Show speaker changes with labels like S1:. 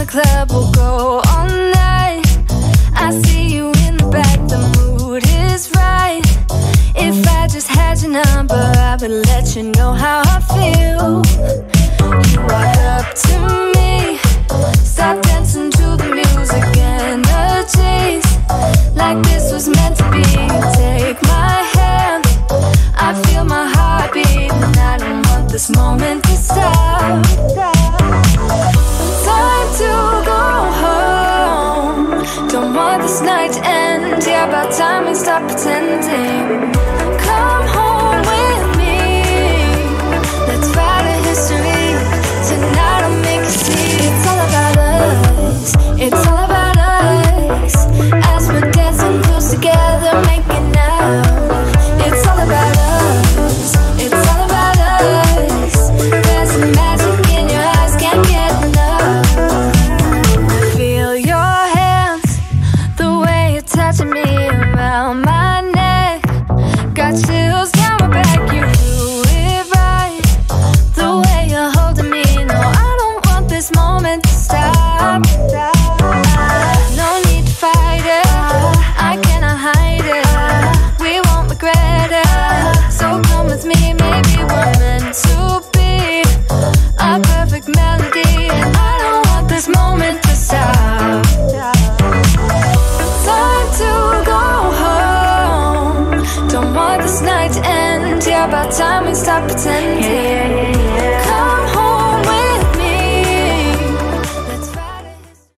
S1: club, we'll go all night. I see you in the back, the mood is right. If I just had your number, I would let you know how I feel. You walk up to me, start dancing to the music, energies like this was meant to be. Take my hand, I feel my heart beat, and I don't want this moment to stop. Time to go home, don't want this night to end. Yeah, about time we stop pretending. Come home with me, let's write a history. Tonight I'll make you see it's all about us. It's all about us. As we're dancing close together, making out. It's all about us. It's all about us. There's some magic in your eyes, can't get enough. Feel your hands, the way you're touching me around my neck. Got chills down my back, you do it right. The way you're holding me, no, I don't want this moment to stop. No need to fight it, I cannot hide it. We won't regret it, so come with me, maybe we're meant to be. A perfect melody, and I don't want this moment to stop. Time to go home, don't want this night to end. Yeah, about time we stop pretending.